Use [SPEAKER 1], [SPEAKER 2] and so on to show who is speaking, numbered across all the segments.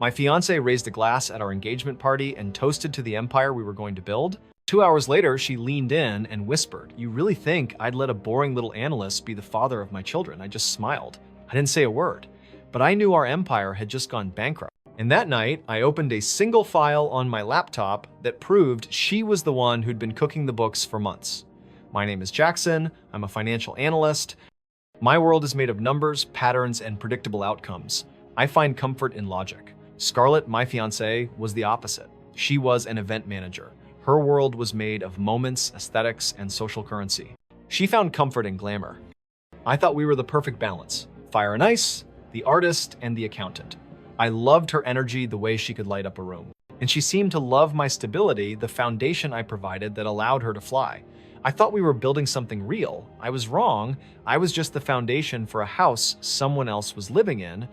[SPEAKER 1] My fiance raised a glass at our engagement party and toasted to the empire we were going to build. 2 hours later, she leaned in and whispered, "You really think I'd let a boring little analyst be the father of my children?" I just smiled. I didn't say a word, but I knew our empire had just gone bankrupt. And that night, I opened a single file on my laptop that proved she was the one who'd been cooking the books for months. My name is Jackson. I'm a financial analyst. My world is made of numbers, patterns, and predictable outcomes. I find comfort in logic. Scarlett, my fiancée, was the opposite. She was an event manager. Her world was made of moments, aesthetics, and social currency. She found comfort in glamour. I thought we were the perfect balance. Fire and ice, the artist, and the accountant. I loved her energy, the way she could light up a room. And she seemed to love my stability, the foundation I provided that allowed her to fly. I thought we were building something real. I was wrong. I was just the foundation for a house someone else was living in.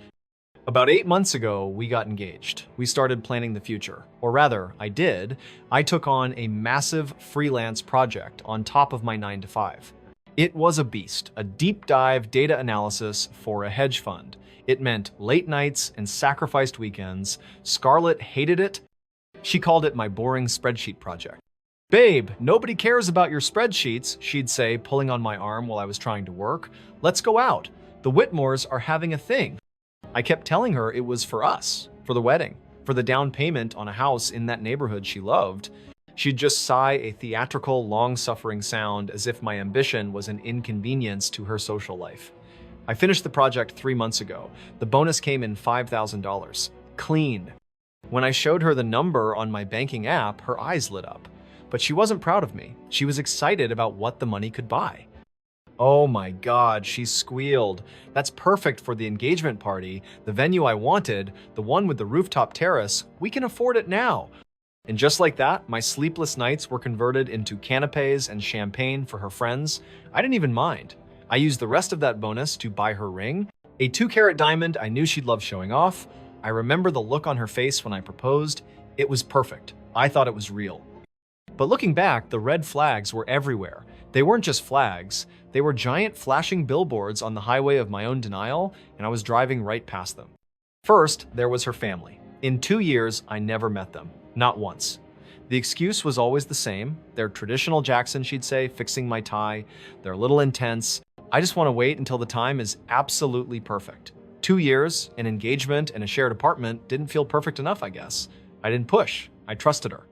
[SPEAKER 1] About 8 months ago, we got engaged. We started planning the future. Or rather, I did. I took on a massive freelance project on top of my 9 to 5. It was a beast, a deep dive data analysis for a hedge fund. It meant late nights and sacrificed weekends. Scarlett hated it. She called it my boring spreadsheet project. "Babe, nobody cares about your spreadsheets," she'd say, pulling on my arm while I was trying to work. "Let's go out. The Whitmores are having a thing." I kept telling her it was for us, for the wedding, for the down payment on a house in that neighborhood she loved. She'd just sigh a theatrical, long-suffering sound as if my ambition was an inconvenience to her social life. I finished the project 3 months ago. The bonus came in $5,000. Clean. When I showed her the number on my banking app, her eyes lit up. But she wasn't proud of me. She was excited about what the money could buy. "Oh my God," she squealed. "That's perfect for the engagement party, the venue I wanted, the one with the rooftop terrace. We can afford it now." And just like that, my sleepless nights were converted into canapes and champagne for her friends. I didn't even mind. I used the rest of that bonus to buy her ring, a 2-carat diamond I knew she'd love showing off. I remember the look on her face when I proposed. It was perfect. I thought it was real. But looking back, the red flags were everywhere. They weren't just flags. They were giant flashing billboards on the highway of my own denial, and I was driving right past them. First, there was her family. In 2 years, I never met them. Not once. The excuse was always the same. They're traditional Jackson, she'd say, fixing my tie. They're a little intense. I just want to wait until the time is absolutely perfect. 2 years, an engagement, and a shared apartment didn't feel perfect enough, I guess. I didn't push. I trusted her.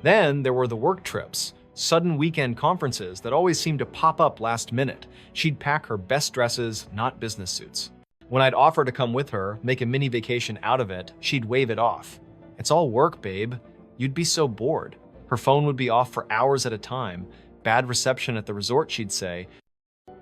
[SPEAKER 1] Then there were the work trips. Sudden weekend conferences that always seemed to pop up last minute. She'd pack her best dresses, not business suits. When I'd offer to come with her, make a mini vacation out of it, she'd wave it off. "It's all work, babe. You'd be so bored." Her phone would be off for hours at a time. Bad reception at the resort, she'd say.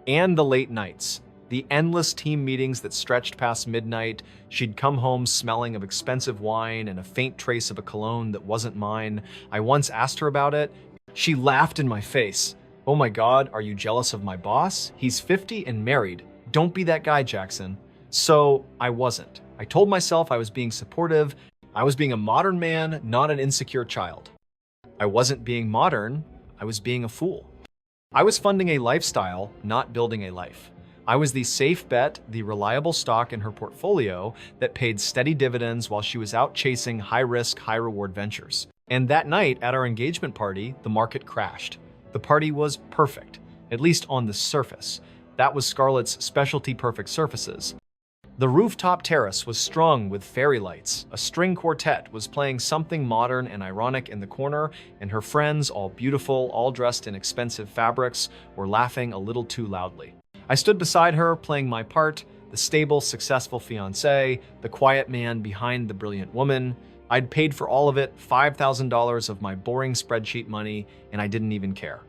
[SPEAKER 1] And the late nights. The endless team meetings that stretched past midnight. She'd come home smelling of expensive wine and a faint trace of a cologne that wasn't mine. I once asked her about it. She laughed in my face. "Oh my God, are you jealous of my boss? He's 50 and married. Don't be that guy, Jackson." So I wasn't. I told myself I was being supportive. I was being a modern man, not an insecure child. I wasn't being modern. I was being a fool. I was funding a lifestyle, not building a life. I was the safe bet, the reliable stock in her portfolio that paid steady dividends while she was out chasing high-risk, high-reward ventures. And that night at our engagement party, the market crashed. The party was perfect, at least on the surface. That was Scarlett's specialty perfect surfaces. The rooftop terrace was strung with fairy lights. A string quartet was playing something modern and ironic in the corner, and her friends, all beautiful, all dressed in expensive fabrics, were laughing a little too loudly. I stood beside her, playing my part, the stable, successful fiancé, the quiet man behind the brilliant woman. I'd paid for all of it, $5,000 of my boring spreadsheet money, and I didn't even care.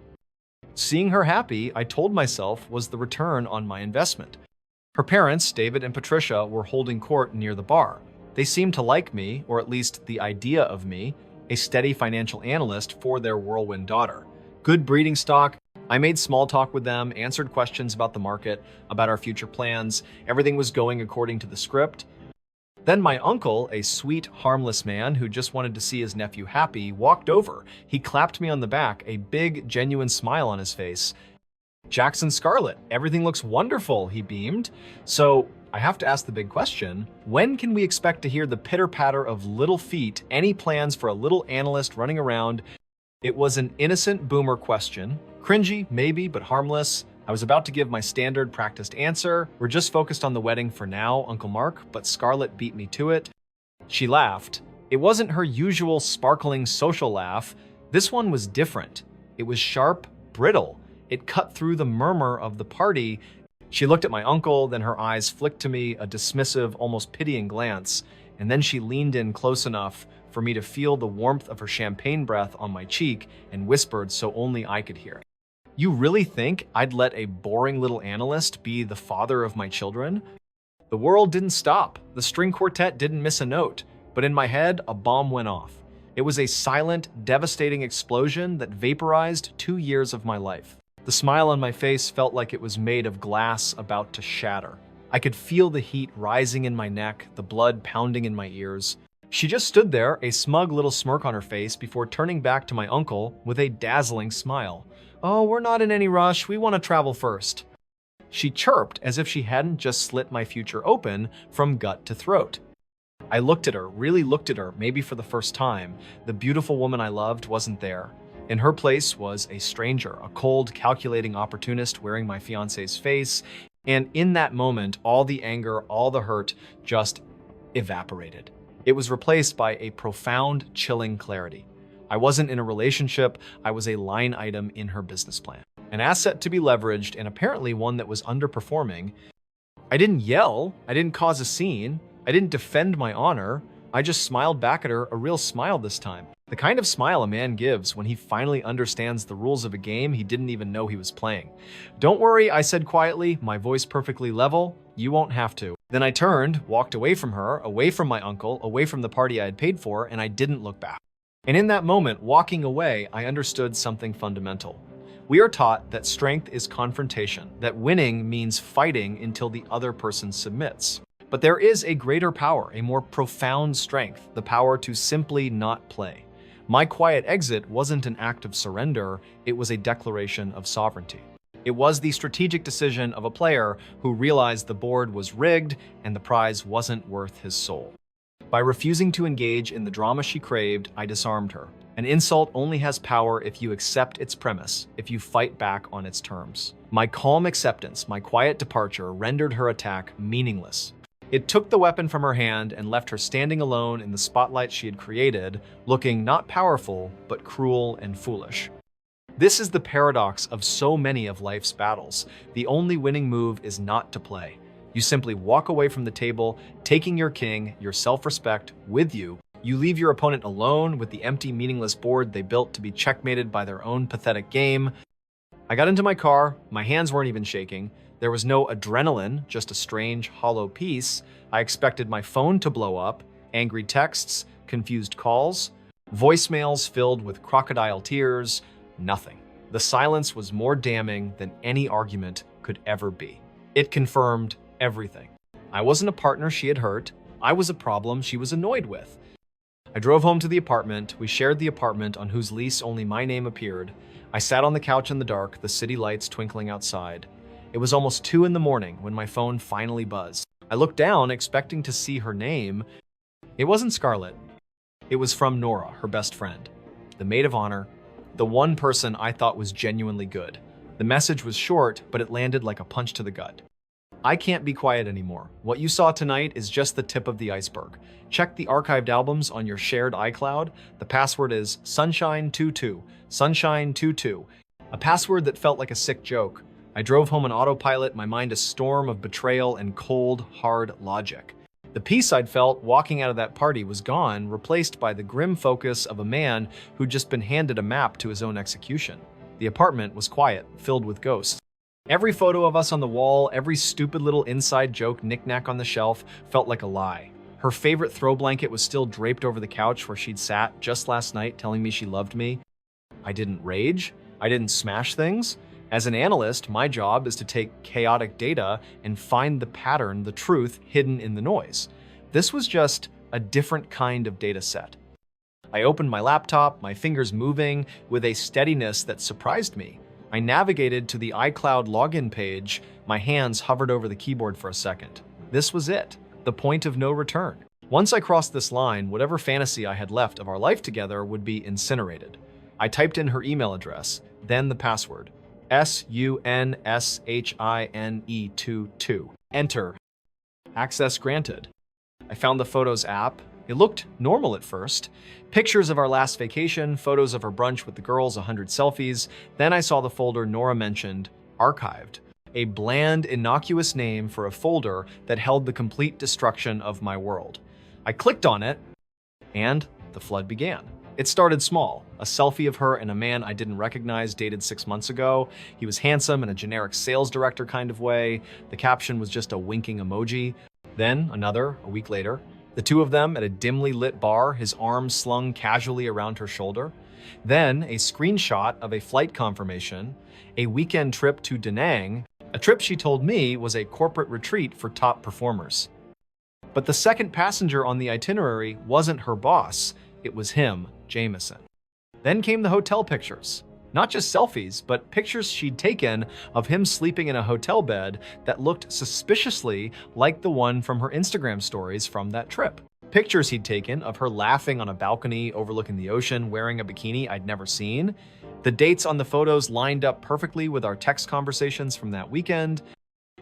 [SPEAKER 1] Seeing her happy, I told myself, was the return on my investment. Her parents, David and Patricia, were holding court near the bar. They seemed to like me, or at least the idea of me, a steady financial analyst for their whirlwind daughter. Good breeding stock. I made small talk with them, answered questions about the market, about our future plans. Everything was going according to the script. Then my uncle, a sweet, harmless man who just wanted to see his nephew happy, walked over. He clapped me on the back, a big, genuine smile on his face. "Jackson Scarlett, everything looks wonderful," he beamed. "So, I have to ask the big question, when can we expect to hear the pitter-patter of little feet? Any plans for a little analyst running around? It was an innocent boomer question. Cringy, maybe, but harmless. I was about to give my standard practiced answer. We're just focused on the wedding for now, Uncle Mark, but Scarlett beat me to it. She laughed. It wasn't her usual sparkling social laugh. This one was different. It was sharp, brittle. It cut through the murmur of the party. She looked at my uncle, then her eyes flicked to me, a dismissive, almost pitying glance, and then she leaned in close enough for me to feel the warmth of her champagne breath on my cheek and whispered so only I could hear. You really think I'd let a boring little analyst be the father of my children? The world didn't stop. The string quartet didn't miss a note. But in my head, a bomb went off. It was a silent, devastating explosion that vaporized 2 years of my life. The smile on my face felt like it was made of glass about to shatter. I could feel the heat rising in my neck, the blood pounding in my ears. She just stood there, a smug little smirk on her face, before turning back to my uncle with a dazzling smile. "Oh, we're not in any rush. We want to travel first." She chirped as if she hadn't just slit my future open from gut to throat. I looked at her, really looked at her, maybe for the first time. The beautiful woman I loved wasn't there. In her place was a stranger, a cold, calculating opportunist wearing my fiancé's face. And in that moment, all the anger, all the hurt just evaporated. It was replaced by a profound, chilling clarity. I wasn't in a relationship, I was a line item in her business plan. An asset to be leveraged, and apparently one that was underperforming. I didn't yell, I didn't cause a scene, I didn't defend my honor. I just smiled back at her, a real smile this time. The kind of smile a man gives when he finally understands the rules of a game he didn't even know he was playing. "Don't worry," I said quietly, my voice perfectly level. "You won't have to." Then I turned, walked away from her, away from my uncle, away from the party I had paid for, and I didn't look back. And in that moment, walking away, I understood something fundamental. We are taught that strength is confrontation, that winning means fighting until the other person submits. But there is a greater power, a more profound strength, the power to simply not play. My quiet exit wasn't an act of surrender, it was a declaration of sovereignty. It was the strategic decision of a player who realized the board was rigged and the prize wasn't worth his soul. By refusing to engage in the drama she craved, I disarmed her. An insult only has power if you accept its premise, if you fight back on its terms. My calm acceptance, my quiet departure, rendered her attack meaningless. It took the weapon from her hand and left her standing alone in the spotlight she had created, looking not powerful, but cruel and foolish. This is the paradox of so many of life's battles. The only winning move is not to play. You simply walk away from the table, taking your king, your self-respect, with you. You leave your opponent alone with the empty, meaningless board they built to be checkmated by their own pathetic game. I got into my car, my hands weren't even shaking. There was no adrenaline, just a strange, hollow peace. I expected my phone to blow up, angry texts, confused calls, voicemails filled with crocodile tears, nothing. The silence was more damning than any argument could ever be. It confirmed everything. I wasn't a partner she had hurt. I was a problem she was annoyed with. I drove home to the apartment. We shared the apartment on whose lease only my name appeared. I sat on the couch in the dark, the city lights twinkling outside. It was almost 2 in the morning when my phone finally buzzed. I looked down, expecting to see her name. It wasn't Scarlett. It was from Nora, her best friend, the maid of honor, the one person I thought was genuinely good. The message was short, but it landed like a punch to the gut. "I can't be quiet anymore. What you saw tonight is just the tip of the iceberg. Check the archived albums on your shared iCloud. The password is Sunshine22, Sunshine22, a password that felt like a sick joke. I drove home on autopilot, my mind a storm of betrayal and cold, hard logic. The peace I'd felt walking out of that party was gone, replaced by the grim focus of a man who'd just been handed a map to his own execution. The apartment was quiet, filled with ghosts. Every photo of us on the wall, every stupid little inside joke knickknack on the shelf felt like a lie. Her favorite throw blanket was still draped over the couch where she'd sat just last night telling me she loved me. I didn't rage. I didn't smash things. As an analyst, my job is to take chaotic data and find the pattern, the truth hidden in the noise. This was just a different kind of data set. I opened my laptop, my fingers moving with a steadiness that surprised me. I navigated to the iCloud login page. My hands hovered over the keyboard for a second. This was it, the point of no return. Once I crossed this line, whatever fantasy I had left of our life together would be incinerated. I typed in her email address, then the password, SUNSHINE22. Enter. Access granted. I found the Photos app. It looked normal at first. Pictures of our last vacation, photos of her brunch with the girls, 100 selfies. Then I saw the folder Nora mentioned, archived. A bland, innocuous name for a folder that held the complete destruction of my world. I clicked on it, and the flood began. It started small, a selfie of her and a man I didn't recognize dated 6 months ago. He was handsome in a generic sales director kind of way. The caption was just a winking emoji. Then another, a week later, the two of them at a dimly lit bar, his arms slung casually around her shoulder. Then a screenshot of a flight confirmation, a weekend trip to Da Nang, a trip she told me was a corporate retreat for top performers. But the second passenger on the itinerary wasn't her boss, it was him, Jameson. Then came the hotel pictures. Not just selfies, but pictures she'd taken of him sleeping in a hotel bed that looked suspiciously like the one from her Instagram stories from that trip. Pictures he'd taken of her laughing on a balcony overlooking the ocean wearing a bikini I'd never seen. The dates on the photos lined up perfectly with our text conversations from that weekend.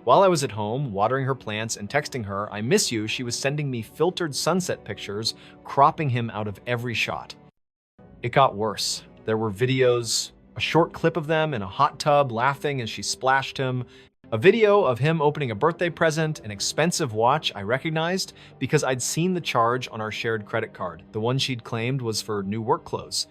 [SPEAKER 1] While I was at home, watering her plants and texting her, "I miss you," she was sending me filtered sunset pictures, cropping him out of every shot. It got worse. There were videos, a short clip of them in a hot tub laughing as she splashed him, a video of him opening a birthday present, an expensive watch I recognized because I'd seen the charge on our shared credit card, the one she'd claimed was for new work clothes.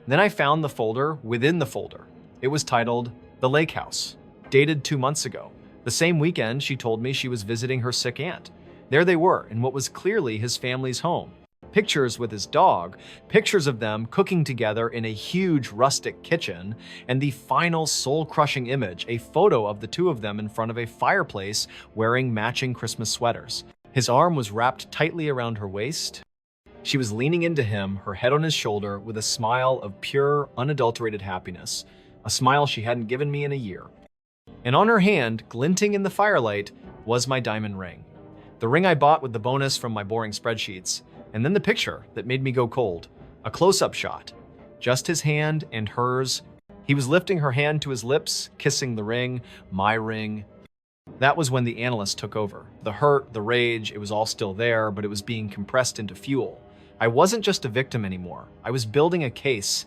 [SPEAKER 1] Then I found the folder within the folder. It was titled The Lake House, dated 2 months ago. The same weekend, she told me she was visiting her sick aunt. There they were, in what was clearly his family's home. Pictures with his dog, pictures of them cooking together in a huge rustic kitchen, and the final soul-crushing image, a photo of the two of them in front of a fireplace wearing matching Christmas sweaters. His arm was wrapped tightly around her waist. She was leaning into him, her head on his shoulder, with a smile of pure, unadulterated happiness, a smile she hadn't given me in a year. And on her hand, glinting in the firelight, was my diamond ring. The ring I bought with the bonus from my boring spreadsheets. And then the picture that made me go cold. A close-up shot. Just his hand and hers. He was lifting her hand to his lips, kissing the ring, my ring. That was when the analyst took over. The hurt, the rage, it was all still there, but it was being compressed into fuel. I wasn't just a victim anymore. I was building a case.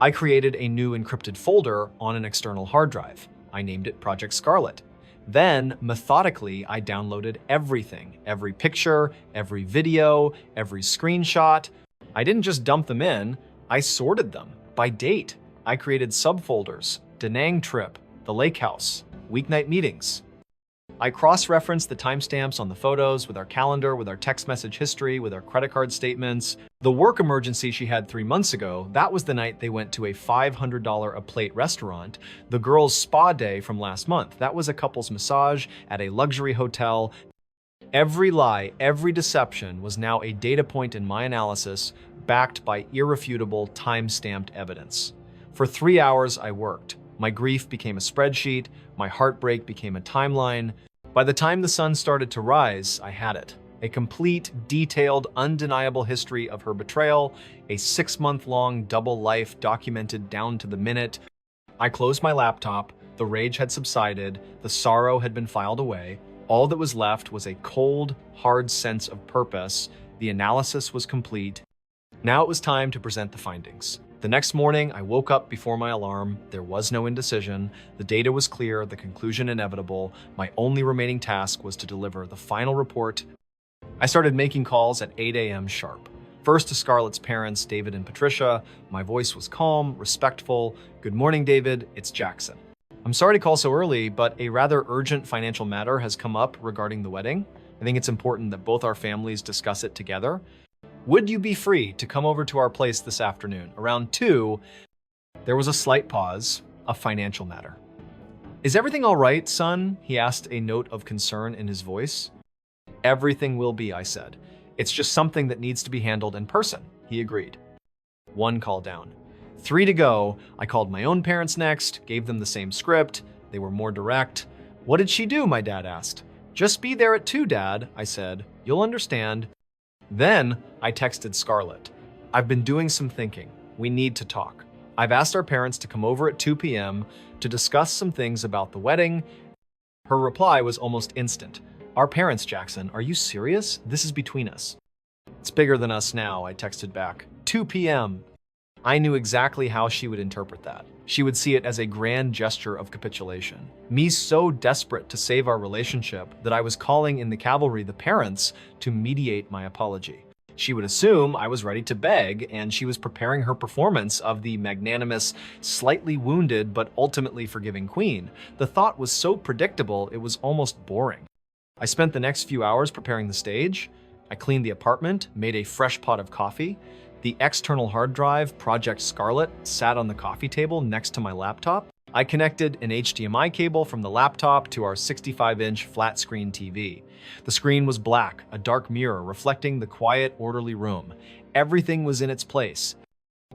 [SPEAKER 1] I created a new encrypted folder on an external hard drive. I named it Project Scarlet. Then, methodically, I downloaded everything. Every picture, every video, every screenshot. I didn't just dump them in, I sorted them by date. I created subfolders, Da Nang trip, the lake house, weeknight meetings. I cross-referenced the timestamps on the photos with our calendar, with our text message history, with our credit card statements. The work emergency she had 3 months ago, that was the night they went to a $500 a plate restaurant. The girls' spa day from last month, that was a couple's massage at a luxury hotel. Every lie, every deception was now a data point in my analysis, backed by irrefutable time-stamped evidence. For 3 hours, I worked. My grief became a spreadsheet, my heartbreak became a timeline. By the time the sun started to rise, I had it. A complete, detailed, undeniable history of her betrayal, a 6-month-long double life documented down to the minute. I closed my laptop, the rage had subsided, the sorrow had been filed away. All that was left was a cold, hard sense of purpose. The analysis was complete. Now it was time to present the findings. The next morning, I woke up before my alarm. There was no indecision. The data was clear, the conclusion inevitable. My only remaining task was to deliver the final report. I started making calls at 8 a.m. sharp. First to Scarlett's parents, David and Patricia. My voice was calm, respectful. "Good morning, David. It's Jackson. I'm sorry to call so early, but a rather urgent financial matter has come up regarding the wedding. I think it's important that both our families discuss it together. Would you be free to come over to our place this afternoon, around 2? There was a slight pause, a financial matter. "Is everything all right, son?" he asked, a note of concern in his voice. "Everything will be," I said. "It's just something that needs to be handled in person," he agreed. 1 call down. 3 to go. I called my own parents next, gave them the same script. They were more direct. "What did she do?" my dad asked. "Just be there at 2, Dad," I said. "You'll understand." Then I texted Scarlett. "I've been doing some thinking. We need to talk. I've asked our parents to come over at 2 p.m. to discuss some things about the wedding." Her reply was almost instant. "Our parents, Jackson, are you serious? This is between us." "It's bigger than us now," I texted back. 2 p.m. I knew exactly how she would interpret that. She would see it as a grand gesture of capitulation. Me so desperate to save our relationship that I was calling in the cavalry the parents to mediate my apology. She would assume I was ready to beg, and she was preparing her performance of the magnanimous, slightly wounded, but ultimately forgiving queen. The thought was so predictable, it was almost boring. I spent the next few hours preparing the stage. I cleaned the apartment, made a fresh pot of coffee. The external hard drive, Project Scarlett, sat on the coffee table next to my laptop. I connected an HDMI cable from the laptop to our 65-inch flat-screen TV. The screen was black, a dark mirror reflecting the quiet, orderly room. Everything was in its place.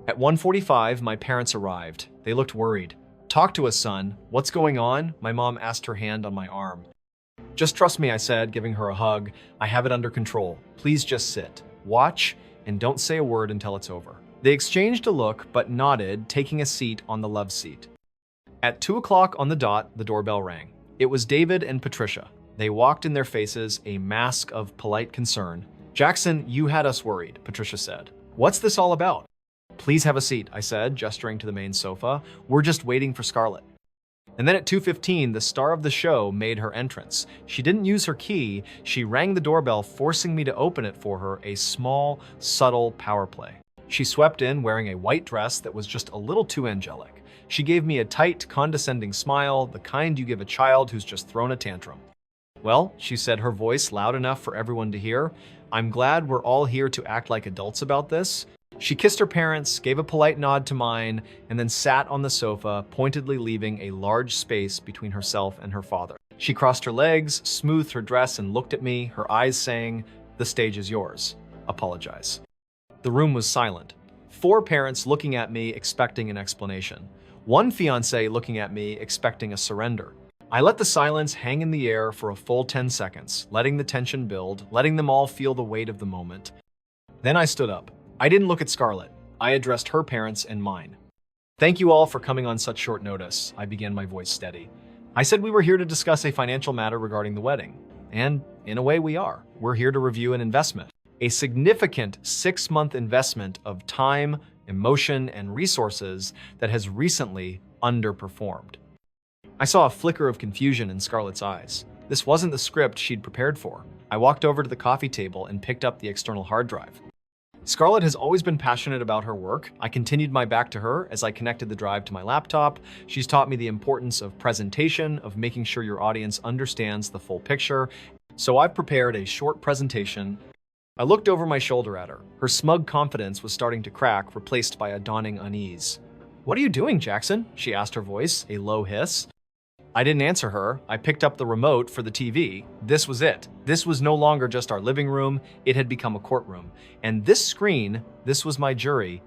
[SPEAKER 1] At 1:45, my parents arrived. They looked worried. "Talk to us, son. What's going on?" My mom asked, her hand on my arm. "Just trust me," I said, giving her a hug. "I have it under control. Please just sit, watch, and don't say a word until it's over." They exchanged a look, but nodded, taking a seat on the love seat. At 2 o'clock on the dot, the doorbell rang. It was David and Patricia. They walked in their faces, a mask of polite concern. "Jackson, you had us worried," Patricia said. "What's this all about?" "Please have a seat," I said, gesturing to the main sofa. "We're just waiting for Scarlett." And then at 2:15, the star of the show made her entrance. She didn't use her key. She rang the doorbell, forcing me to open it for her, a small, subtle power play. She swept in wearing a white dress that was just a little too angelic. She gave me a tight, condescending smile, the kind you give a child who's just thrown a tantrum. "Well," she said, her voice loud enough for everyone to hear, "I'm glad we're all here to act like adults about this." She kissed her parents, gave a polite nod to mine, and then sat on the sofa, pointedly leaving a large space between herself and her father. She crossed her legs, smoothed her dress, and looked at me, her eyes saying, "The stage is yours. Apologize." The room was silent. 4 parents looking at me, expecting an explanation. 1 fiancé looking at me, expecting a surrender. I let the silence hang in the air for a full 10 seconds, letting the tension build, letting them all feel the weight of the moment. Then I stood up. I didn't look at Scarlett. I addressed her parents and mine. "Thank you all for coming on such short notice," I began, my voice steady. "I said we were here to discuss a financial matter regarding the wedding. And in a way we are. We're here to review an investment. A significant 6-month investment of time, emotion, and resources that has recently underperformed." I saw a flicker of confusion in Scarlett's eyes. This wasn't the script she'd prepared for. I walked over to the coffee table and picked up the external hard drive. Scarlett has always been passionate about her work. I continued my back to her as I connected the drive to my laptop. She's taught me the importance of presentation, of making sure your audience understands the full picture. So I've prepared a short presentation. I looked over my shoulder at her. Her smug confidence was starting to crack, replaced by a dawning unease. "What are you doing, Jackson?" she asked, her voice a low hiss. I didn't answer her. I picked up the remote for the TV. This was it. This was no longer just our living room. It had become a courtroom. And this screen, this was my jury.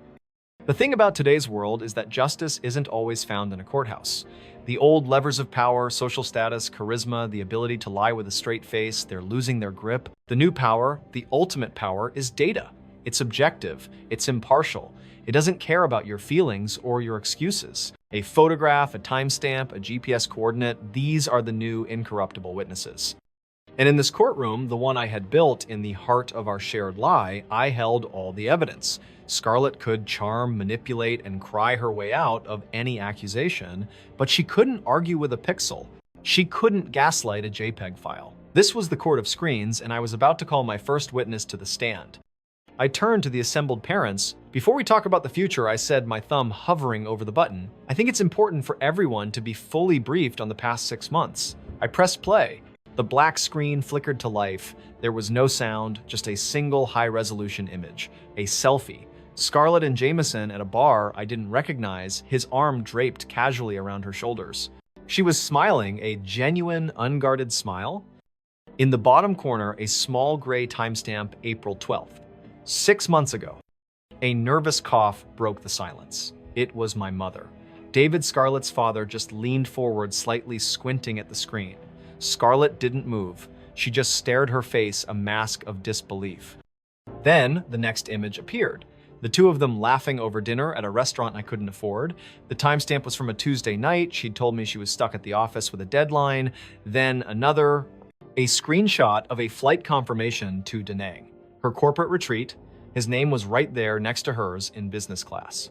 [SPEAKER 1] The thing about today's world is that justice isn't always found in a courthouse. The old levers of power, social status, charisma, the ability to lie with a straight face, they're losing their grip. The new power, the ultimate power, is data. It's objective. It's impartial. It doesn't care about your feelings or your excuses. A photograph, a timestamp, a GPS coordinate, these are the new incorruptible witnesses. And in this courtroom, the one I had built in the heart of our shared lie, I held all the evidence. Scarlett could charm, manipulate, and cry her way out of any accusation, but she couldn't argue with a pixel. She couldn't gaslight a JPEG file. This was the court of screens, and I was about to call my first witness to the stand. I turned to the assembled parents. "Before we talk about the future," I said, my thumb hovering over the button, "I think it's important for everyone to be fully briefed on the past 6 months." I pressed play. The black screen flickered to life. There was no sound, just a single high-resolution image, a selfie. Scarlett and Jameson at a bar I didn't recognize, his arm draped casually around her shoulders. She was smiling, a genuine, unguarded smile. In the bottom corner, a small gray timestamp, April 12th. 6 months ago. A nervous cough broke the silence. It was my mother. David, Scarlett's father, just leaned forward, slightly squinting at the screen. Scarlett didn't move. She just stared, her face a mask of disbelief. Then the next image appeared. The two of them laughing over dinner at a restaurant I couldn't afford. The timestamp was from a Tuesday night. She'd told me she was stuck at the office with a deadline. Then a screenshot of a flight confirmation to Da Nang, her corporate retreat. His name was right there next to hers in business class.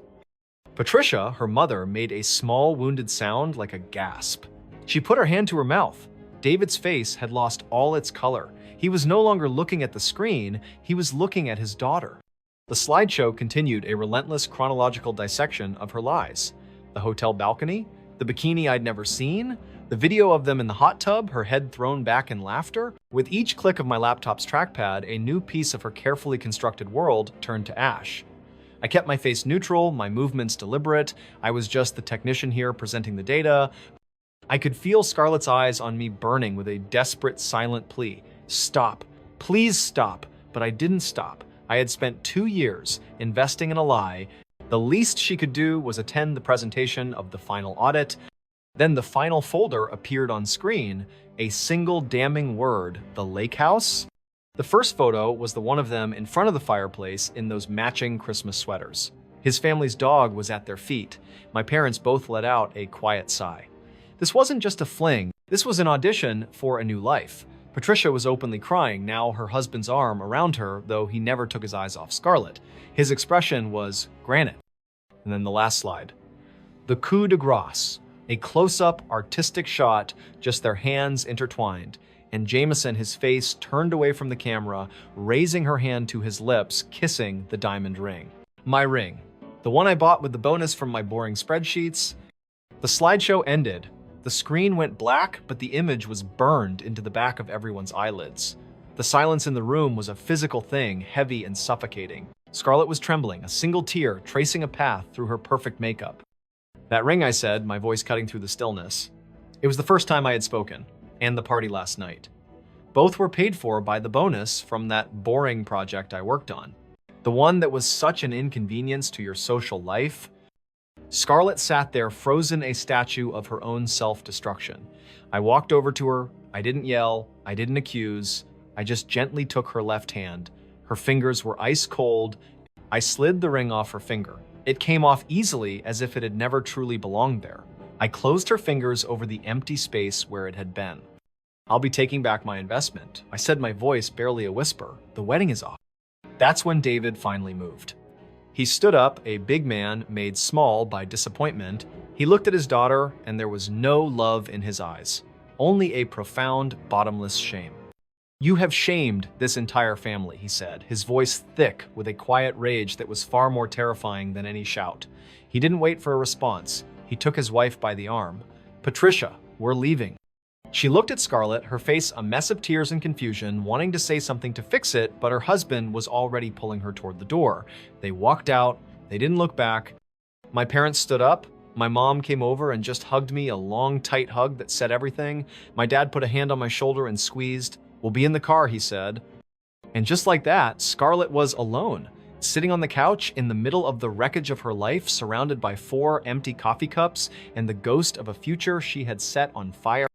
[SPEAKER 1] Patricia, her mother, made a small wounded sound like a gasp. She put her hand to her mouth. David's face had lost all its color. He was no longer looking at the screen, he was looking at his daughter. The slideshow continued a relentless chronological dissection of her lies. The hotel balcony, the bikini I'd never seen, the video of them in the hot tub, her head thrown back in laughter. With each click of my laptop's trackpad, a new piece of her carefully constructed world turned to ash. I kept my face neutral, my movements deliberate. I was just the technician here presenting the data. I could feel Scarlett's eyes on me burning with a desperate, silent plea. Stop. Please stop. But I didn't stop. I had spent 2 years investing in a lie. The least she could do was attend the presentation of the final audit. Then the final folder appeared on screen, a single damning word, the lake house. The first photo was the one of them in front of the fireplace in those matching Christmas sweaters. His family's dog was at their feet. My parents both let out a quiet sigh. This wasn't just a fling, this was an audition for a new life. Patricia was openly crying, now her husband's arm around her, though he never took his eyes off Scarlett. His expression was granite. And then the last slide. The coup de grace, a close-up artistic shot, just their hands intertwined. And Jameson, his face turned away from the camera, raising her hand to his lips, kissing the diamond ring. My ring. The one I bought with the bonus from my boring spreadsheets. The slideshow ended. The screen went black, but the image was burned into the back of everyone's eyelids. The silence in the room was a physical thing, heavy and suffocating. Scarlett was trembling, a single tear tracing a path through her perfect makeup. That ring, I said, my voice cutting through the stillness. It was the first time I had spoken, and the party last night. Both were paid for by the bonus from that boring project I worked on. The one that was such an inconvenience to your social life. Scarlett sat there, frozen, a statue of her own self-destruction. I walked over to her. I didn't yell. I didn't accuse. I just gently took her left hand. Her fingers were ice cold. I slid the ring off her finger. It came off easily, as if it had never truly belonged there. I closed her fingers over the empty space where it had been. I'll be taking back my investment. I said, my voice barely a whisper. The wedding is off. That's when David finally moved. He stood up, a big man made small by disappointment. He looked at his daughter, and there was no love in his eyes, only a profound, bottomless shame. You have shamed this entire family, he said, his voice thick with a quiet rage that was far more terrifying than any shout. He didn't wait for a response. He took his wife by the arm. Patricia, we're leaving. She looked at Scarlett, her face a mess of tears and confusion, wanting to say something to fix it, but her husband was already pulling her toward the door. They walked out. They didn't look back. My parents stood up. My mom came over and just hugged me, a long, tight hug that said everything. My dad put a hand on my shoulder and squeezed. We'll be in the car, he said. And just like that, Scarlett was alone, sitting on the couch in the middle of the wreckage of her life, surrounded by 4 empty coffee cups and the ghost of a future she had set on fire.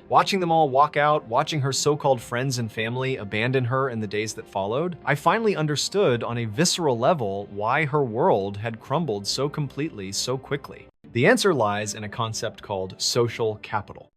[SPEAKER 1] Watching them all walk out, watching her so-called friends and family abandon her in the days that followed, I finally understood on a visceral level why her world had crumbled so completely, so quickly. The answer lies in a concept called social capital.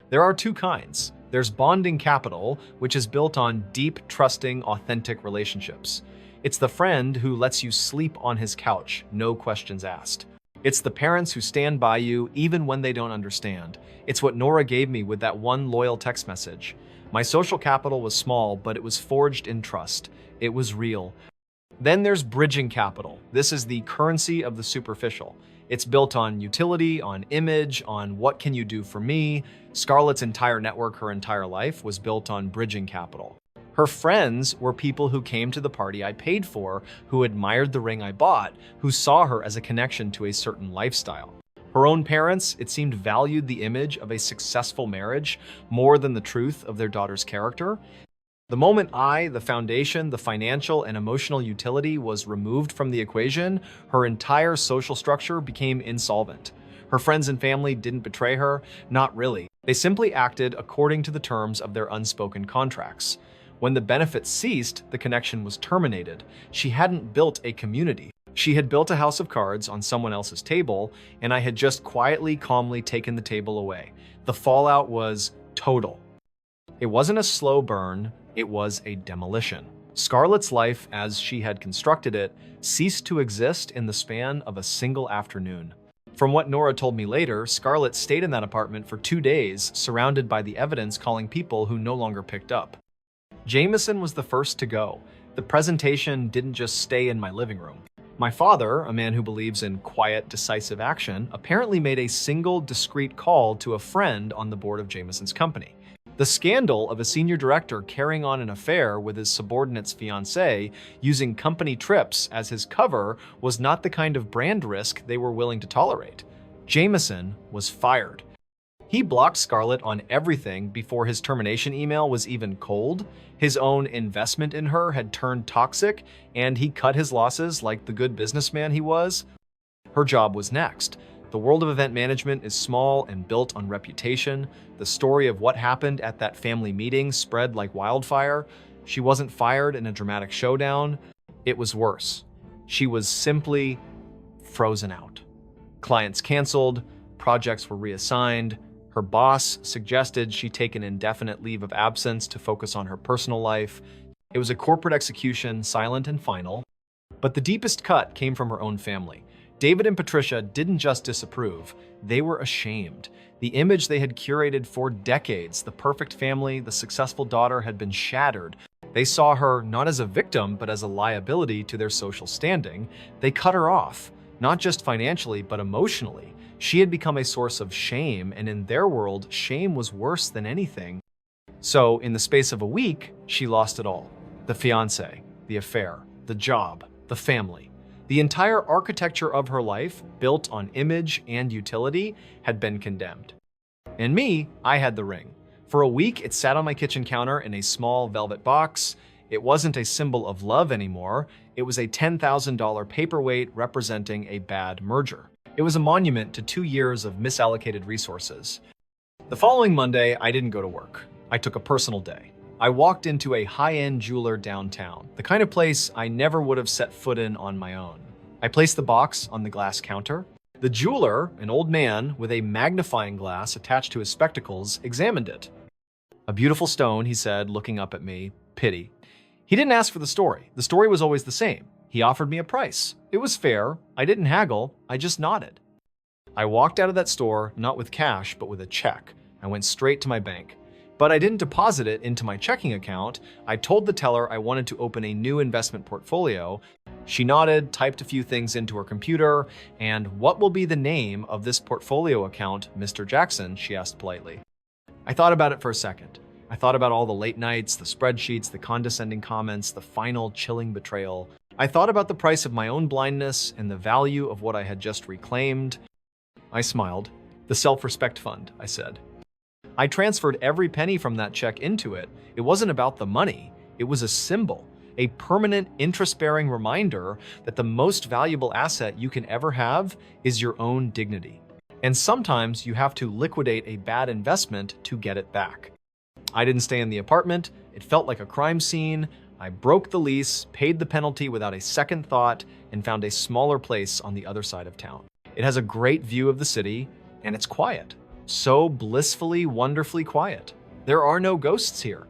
[SPEAKER 1] There are 2 kinds. There's bonding capital, which is built on deep, trusting, authentic relationships. It's the friend who lets you sleep on his couch, no questions asked. It's the parents who stand by you even when they don't understand. It's what Nora gave me with that one loyal text message. My social capital was small, but it was forged in trust. It was real. Then there's bridging capital. This is the currency of the superficial. It's built on utility, on image, on what can you do for me. Scarlett's entire network, her entire life, was built on bridging capital. Her friends were people who came to the party I paid for, who admired the ring I bought, who saw her as a connection to a certain lifestyle. Her own parents, it seemed, valued the image of a successful marriage more than the truth of their daughter's character. The moment the foundation, the financial and emotional utility was removed from the equation, her entire social structure became insolvent. Her friends and family didn't betray her, not really. They simply acted according to the terms of their unspoken contracts. When the benefits ceased, the connection was terminated. She hadn't built a community. She had built a house of cards on someone else's table, and I had just quietly, calmly taken the table away. The fallout was total. It wasn't a slow burn, it was a demolition. Scarlett's life, as she had constructed it, ceased to exist in the span of a single afternoon. From what Nora told me later, Scarlett stayed in that apartment for 2 days, surrounded by the evidence calling people who no longer picked up. Jameson was the first to go. The presentation didn't just stay in my living room. My father, a man who believes in quiet, decisive action, apparently made a single, discreet call to a friend on the board of Jameson's company. The scandal of a senior director carrying on an affair with his subordinate's fiancée using company trips as his cover was not the kind of brand risk they were willing to tolerate. Jameson was fired. He blocked Scarlett on everything before his termination email was even cold. His own investment in her had turned toxic, and he cut his losses like the good businessman he was. Her job was next. The world of event management is small and built on reputation. The story of what happened at that family meeting spread like wildfire. She wasn't fired in a dramatic showdown. It was worse. She was simply frozen out. Clients canceled, projects were reassigned. Her boss suggested she take an indefinite leave of absence to focus on her personal life. It was a corporate execution, silent and final. But the deepest cut came from her own family. David and Patricia didn't just disapprove, they were ashamed. The image they had curated for decades, the perfect family, the successful daughter, had been shattered. They saw her not as a victim, but as a liability to their social standing. They cut her off, not just financially, but emotionally. She had become a source of shame, and in their world, shame was worse than anything. So, in the space of a week, she lost it all. The fiancé, the affair, the job, the family. The entire architecture of her life, built on image and utility, had been condemned. And me, I had the ring. For a week, it sat on my kitchen counter in a small velvet box. It wasn't a symbol of love anymore. It was a $10,000 paperweight representing a bad merger. It was a monument to 2 years of misallocated resources. The following Monday, I didn't go to work. I took a personal day. I walked into a high-end jeweler downtown, the kind of place I never would have set foot in on my own. I placed the box on the glass counter. The jeweler, an old man with a magnifying glass attached to his spectacles, examined it. "A beautiful stone," he said, looking up at me. Pity. He didn't ask for the story. The story was always the same. He offered me a price. It was fair. I didn't haggle. I just nodded. I walked out of that store, not with cash, but with a check. I went straight to my bank. But I didn't deposit it into my checking account. I told the teller I wanted to open a new investment portfolio. She nodded, typed a few things into her computer, and "What will be the name of this portfolio account, Mr. Jackson?" she asked politely. I thought about it for a second. I thought about all the late nights, the spreadsheets, the condescending comments, the final chilling betrayal. I thought about the price of my own blindness and the value of what I had just reclaimed. I smiled. "The self-respect fund," I said. I transferred every penny from that check into it. It wasn't about the money. It was a symbol, a permanent interest-bearing reminder that the most valuable asset you can ever have is your own dignity. And sometimes you have to liquidate a bad investment to get it back. I didn't stay in the apartment. It felt like a crime scene. I broke the lease, paid the penalty without a second thought, and found a smaller place on the other side of town. It has a great view of the city, and it's quiet. So blissfully, wonderfully quiet. There are no ghosts here.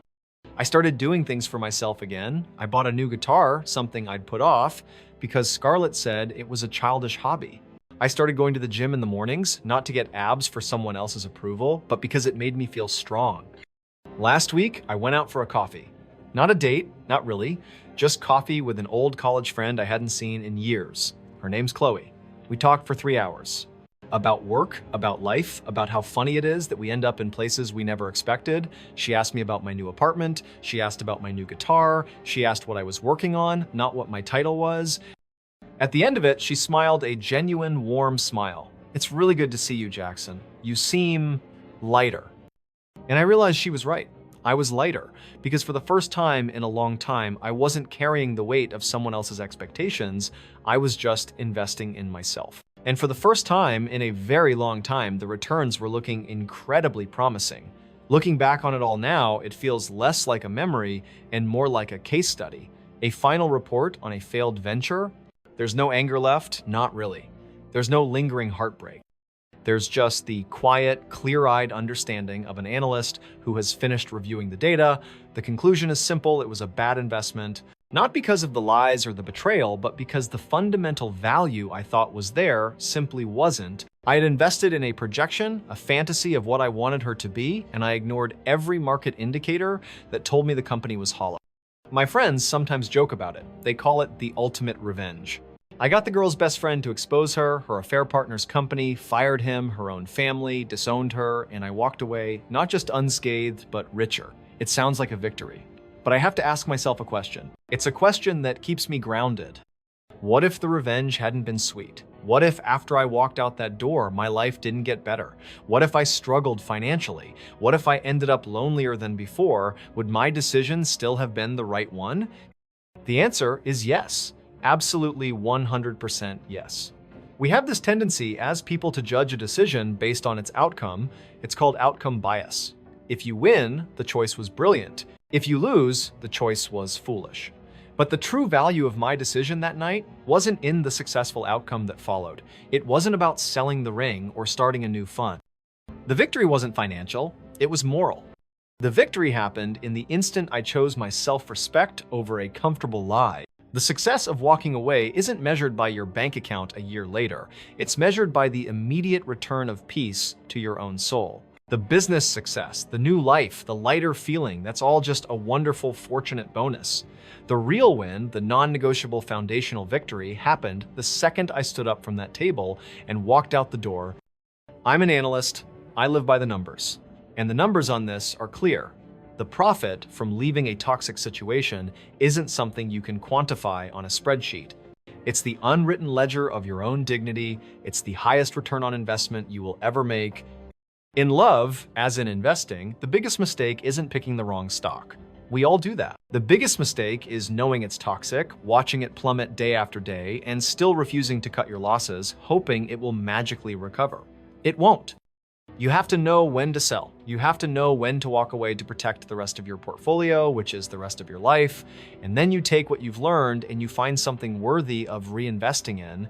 [SPEAKER 1] I started doing things for myself again. I bought a new guitar, something I'd put off, because Scarlett said it was a childish hobby. I started going to the gym in the mornings, not to get abs for someone else's approval, but because it made me feel strong. Last week, I went out for a coffee. Not a date, not really, just coffee with an old college friend I hadn't seen in years. Her name's Chloe. We talked for 3 hours. About work, about life, about how funny it is that we end up in places we never expected. She asked me about my new apartment. She asked about my new guitar. She asked what I was working on, not what my title was. At the end of it, she smiled a genuine, warm smile. "It's really good to see you, Jackson. You seem lighter." And I realized she was right. I was lighter, because for the first time in a long time, I wasn't carrying the weight of someone else's expectations. I was just investing in myself. And for the first time in a very long time, the returns were looking incredibly promising. Looking back on it all now, it feels less like a memory and more like a case study. A final report on a failed venture? There's no anger left, not really. There's no lingering heartbreak. There's just the quiet, clear-eyed understanding of an analyst who has finished reviewing the data. The conclusion is simple: it was a bad investment, not because of the lies or the betrayal, but because the fundamental value I thought was there simply wasn't. I had invested in a projection, a fantasy of what I wanted her to be, and I ignored every market indicator that told me the company was hollow. My friends sometimes joke about it. They call it the ultimate revenge. I got the girl's best friend to expose her affair partner's company, fired him, her own family, disowned her, and I walked away, not just unscathed, but richer. It sounds like a victory. But I have to ask myself a question. It's a question that keeps me grounded. What if the revenge hadn't been sweet? What if after I walked out that door, my life didn't get better? What if I struggled financially? What if I ended up lonelier than before? Would my decision still have been the right one? The answer is yes. Absolutely 100% yes. We have this tendency as people to judge a decision based on its outcome. It's called outcome bias. If you win, the choice was brilliant. If you lose, the choice was foolish. But the true value of my decision that night wasn't in the successful outcome that followed. It wasn't about selling the ring or starting a new fund. The victory wasn't financial, it was moral. The victory happened in the instant I chose my self-respect over a comfortable lie. The success of walking away isn't measured by your bank account a year later. It's measured by the immediate return of peace to your own soul. The business success, the new life, the lighter feeling, that's all just a wonderful, fortunate bonus. The real win, the non-negotiable foundational victory, happened the second I stood up from that table and walked out the door. I'm an analyst. I live by the numbers. And the numbers on this are clear. The profit from leaving a toxic situation isn't something you can quantify on a spreadsheet. It's the unwritten ledger of your own dignity. It's the highest return on investment you will ever make. In love, as in investing, the biggest mistake isn't picking the wrong stock. We all do that. The biggest mistake is knowing it's toxic, watching it plummet day after day, and still refusing to cut your losses, hoping it will magically recover. It won't. You have to know when to sell. You have to know when to walk away to protect the rest of your portfolio, which is the rest of your life. And then you take what you've learned and you find something worthy of reinvesting in.